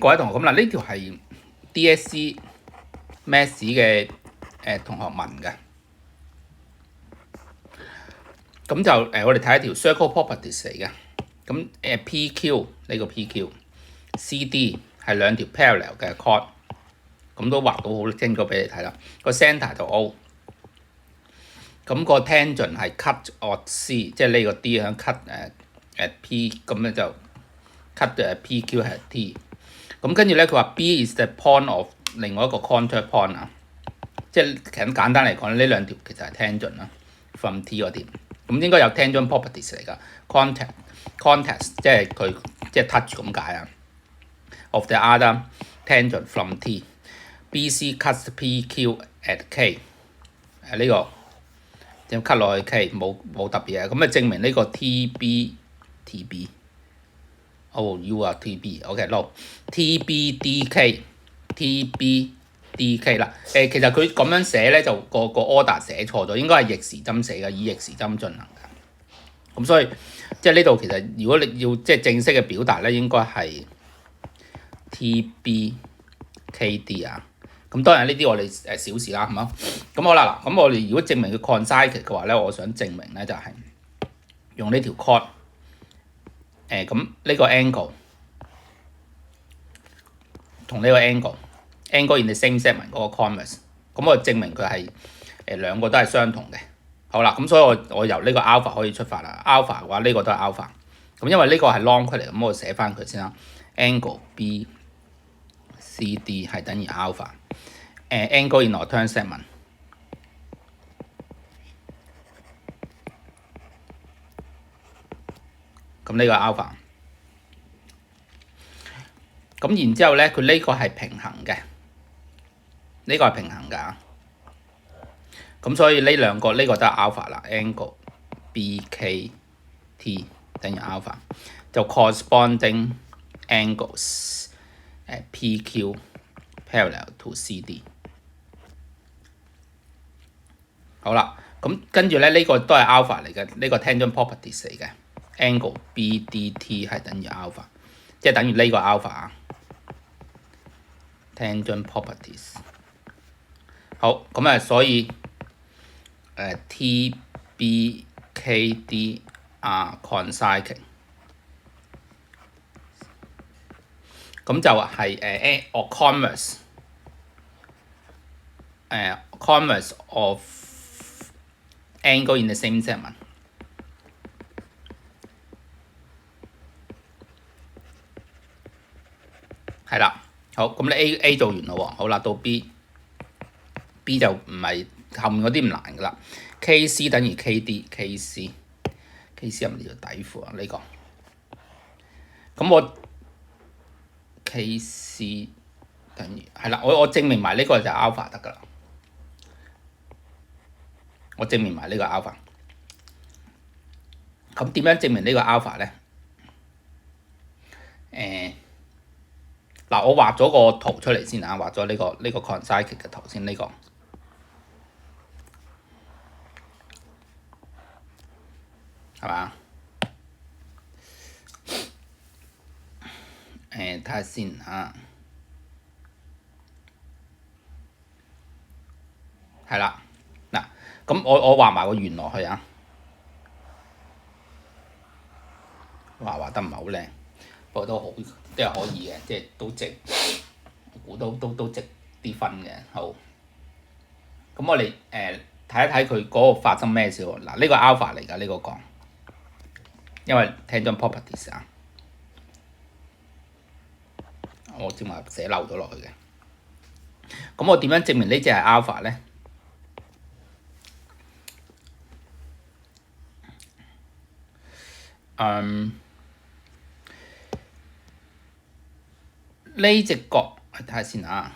各位同學咁啦，呢條係 DSE Maths 嘅同學問嘅，咁就我哋睇一條 circle properties 嚟嘅，咁PQ 呢個 PQ，CD 係兩條 parallel 嘅 chord， 咁都畫到好清楚俾你睇啦。個 centre 就 O， 咁個 tangent 係 cut at C， 即係呢個 D 響 cut at P， 咁咧就 cut PQ 係 T。咁跟住咧，佢話 B is the point of 另外一個 contour point 啊，即係其實簡單嚟講，呢兩條其實係 tangent 啦 ，from T 嗰邊，咁應該有 tangent properties 嚟㗎 ，contact 即係佢即係 touch 咁解啊。of the other tangent from T，BC cuts PQ at K， 呢個點 cut 落去 K 冇特別嘅，咁啊證明呢個 TB。Oh, you are TB. OK, no. TBDK 啦。其實佢咁樣寫咧，就個 order 寫錯咗，應該係逆時針寫嘅，以逆時針進行嘅。咁所以即係呢度其實如果你要即係正式嘅表達咧，應該係 TBKD 啊。咁當然呢啲我哋小事啦，係嘛？咁好啦，嗱，咁我哋如果證明佢 consecutive 嘅話咧，我想證明咧就係用呢條 chord。咁呢個 angle 同呢個 angle in the same segment 嗰個 converse， 咁我證明佢係兩個都係相同嘅。好啦，咁所以我由呢個 alpha 可以出發啦。alpha 嘅話呢個都係 alpha， 咁因為呢個係 long cut 嚟，咁我寫翻佢先啦。angle BCD 係等於 alpha，angle in alternate segment。咁呢個 alpha， 咁然之後咧，佢呢個係平衡嘅，呢個係平衡㗎。咁所以呢兩個呢個都係 alpha 啦 ，angle BKT 等於 alpha， 就 corresponding angles PQ parallel to CD。好啦，咁跟住咧呢個都係 alpha 嚟嘅，呢個 tangent properties 嚟嘅。angle BDT 係等於 alpha， 即係等於呢個 alpha 啊。tangent properties 好，咁啊，所以TBKD are consecutive， 咁就係converse of angle in the same segment。係啦，好，咁你 A 做完咯喎，好啦，到 B 就唔係後面嗰啲唔難噶啦。KC 等於 KD，KC 係咪條底褲啊？呢個，咁我 KC 等於係啦，我證明埋呢個就係 alpha 得噶啦。我證明埋呢個 alpha。咁點樣證明呢個 alpha 咧？嗱，我畫咗個圖出嚟先啊，畫咗呢個 consecutive 嘅圖先，呢個係嘛？睇下先嚇，係啦，嗱，咁我畫埋個圓落去啊，畫得唔係好靚，不過都好，都係可以嘅，即係都值，估都值啲分嘅。好，咁我哋睇一睇佢嗰個發生咩事喎？嗱，呢個 alpha 嚟㗎，呢個講，因為 tangent properties 啊，我正話寫漏咗落去嘅。咁我點樣證明呢隻係 alpha 咧？呢隻角睇下先啊。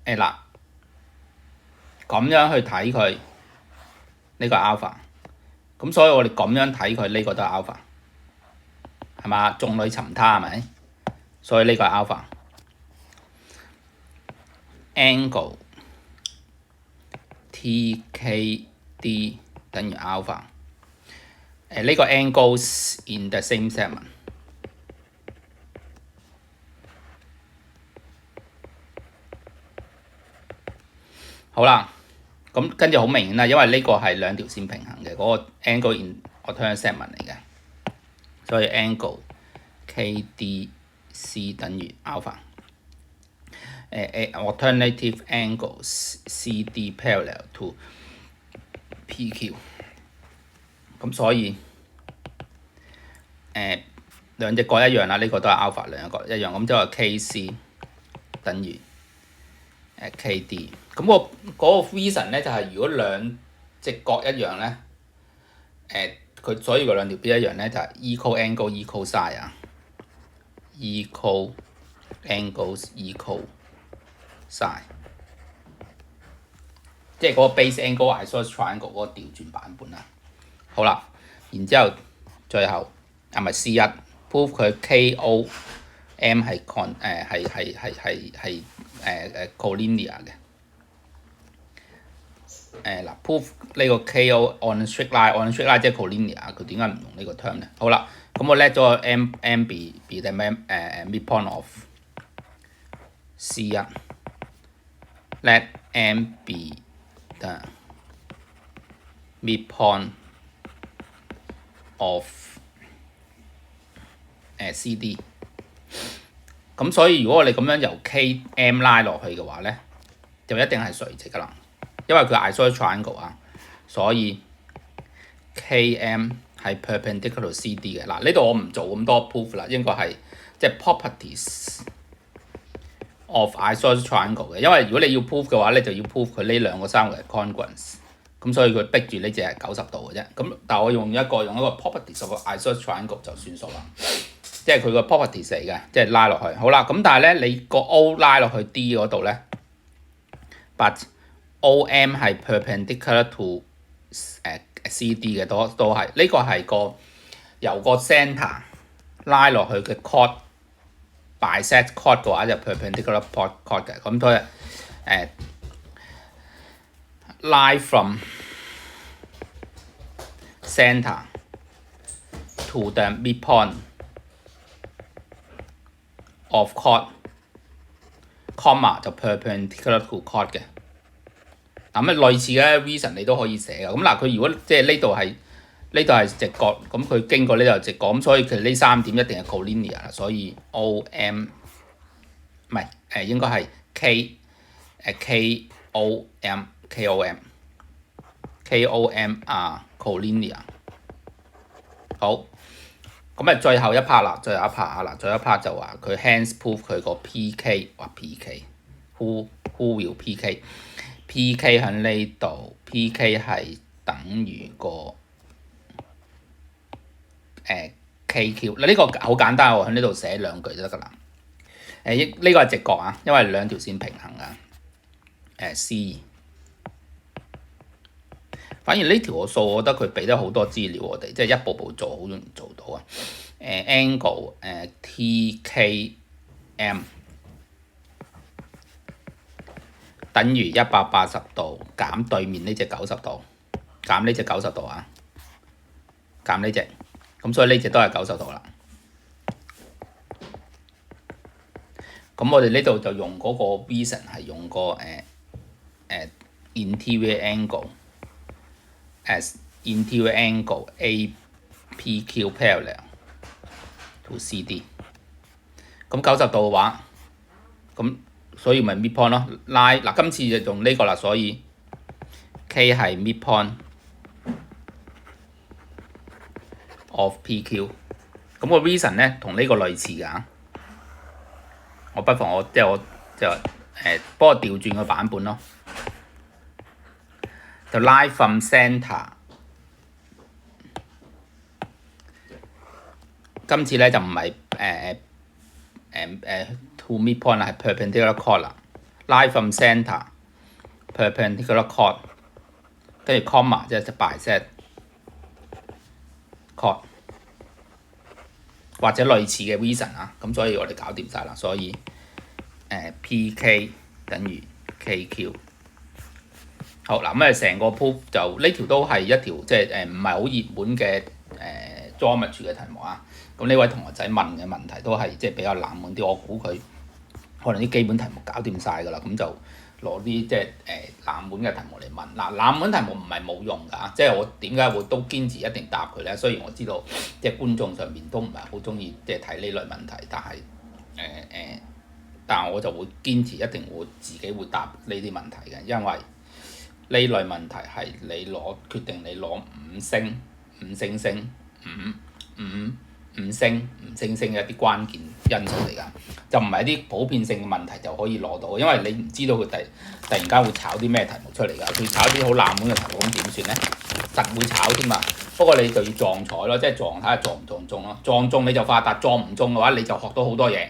嗱，咁樣去睇佢呢個 alpha， 咁所以我哋咁樣睇佢呢個都係 alpha， 係嘛？眾裏尋他係咪？所以呢個係 alpha。angle TKD 等於 alpha。呢個 n goes in the same segment。好啦，咁跟住好明顯啦，因為呢個係兩條線平衡嘅，嗰、個 angle in alternate segment 嚟嘅，所以 angle KDC 等於 alpha。alternative angles CD parallel to PQ。咁所以兩隻角一樣啦，呢、個都係 alpha 兩隻角一樣，咁即係 KC 等於KD。咁嗰個 reason 咧就係、如果兩隻角一樣咧，佢所以個兩條邊一樣咧就係 equal angle equal side 啊，equal angles equal side， 即係嗰個 base angle isosceles triangle 嗰個調轉版本啦。好啦，然之後最後咪 C1 prove 佢 KOM 係collinear 嘅。嗱 prove 呢個 KO on straight line 即係 collinear， 佢點解唔用呢個 term 咧？好啦，咁我 let 咗個 M be the midpoint of C1， let M be the midpoint of CD。咁所以如果我哋咁樣由 KM 拉落去嘅話咧，就一定係垂直㗎啦，因為佢 isosceles triangle 啊，所以 KM 係 perpendicular to CD 嘅。嗱，呢度我唔做咁多 proof 啦，應該係即係 properties of isosceles triangle 嘅，因為如果你要 proof 嘅話咧，就要 proof 佢呢兩個三角係 congruence， 咁所以佢逼住呢只係90度嘅啫。咁但係我用一個 properties of isosceles triangle 就算數啦，即係佢個 properties 嚟嘅，即係拉落去。好啦，咁但係咧你個 O 拉落去 D 嗰度咧 ，but OM 係 perpendicular to CD 嘅，都係呢個係個由個 centre 拉落去嘅 chord bisect chord 嘅話就 perpendicular chord 嘅，咁所以line from centre to the midpoint of chord comma 就 perpendicular to chord 嘅。嗱咁類似嘅 reason 你都可以寫嘅。咁嗱，佢如果即係呢度係直角，咁佢經過呢度直角，咁所以佢呢三點一定係 collinear 啦。所以 OM 唔係應該係 KOM 啊 collinear。好，咁最後一 part 啦，最後一 part 就話佢 hence prove 佢個 PK 或 PK，who will PK 喺呢度 ，PK 係等於個KQ。嗱呢個好簡單，我喺呢度寫兩句就得㗎啦。呢個係直角啊，因為兩條線平衡啊。C。反而呢條個數，我覺得佢俾得好多資料我哋，即係一步步做，好容易做到啊。angle TKM 等於180度減對面呢隻90度，減呢隻90度啊，減呢隻，咁所以呢隻都係90度啦。咁我哋呢度就用嗰個 reason 係用個interior angle as interior angle APQ parallel to CD。咁90度嘅話，咁所以咪 midpoint 咯，拉嗱今次就用呢個啦，所以 K 係 midpoint of PQ。咁個 reason 咧同呢個類似㗎，我不妨不過調轉個版本咯，就 line from centre。今次咧就唔係to midpoint 係 perpendicular chord 啦 ，line from centre perpendicular chord， 跟住 comma 即係 bisect chord 或者類似嘅 reason 啊，咁所以我哋搞掂晒啦，所以PK 等於 KQ。好嗱，咁成個 proof 就呢條都係一條即係唔係好熱門嘅 geometry 嘅題目啊。咁呢位同學仔問嘅問題都係即係比較冷門啲，我估佢可能啲基本題目搞掂晒㗎啦，咁就攞啲即係冷門嘅題目嚟問。嗱，冷門題目唔係冇用㗎，即係我點解會都堅持一定答佢咧？雖然我知道即係觀眾上面都唔係好中意即係睇呢類問題，但係我就會堅持一定會自己會答呢啲問題嘅，因為呢類問題係你決定你攞五星、五星星、五星星嘅一啲關鍵因素嚟㗎，就唔係一啲普遍性嘅問題就可以攞到，因為你唔知道佢突然間會炒啲咩題目出嚟㗎，佢炒啲好冷門嘅題目咁點算咧？實會炒添嘛，不過你就要撞彩咯，即係撞睇下撞唔撞中咯，撞中你就發達，撞唔中嘅話你就學到好多嘢。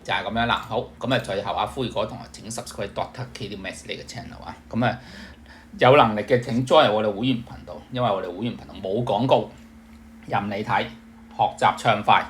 就係咁樣啦，好咁啊！最後呼籲各位同學請 subscribe Dr. KD Maths 呢個 channel 啊，咁啊有能力嘅請 join 我哋會員頻道，因為我哋會員頻道冇廣告，任你睇，學習暢快。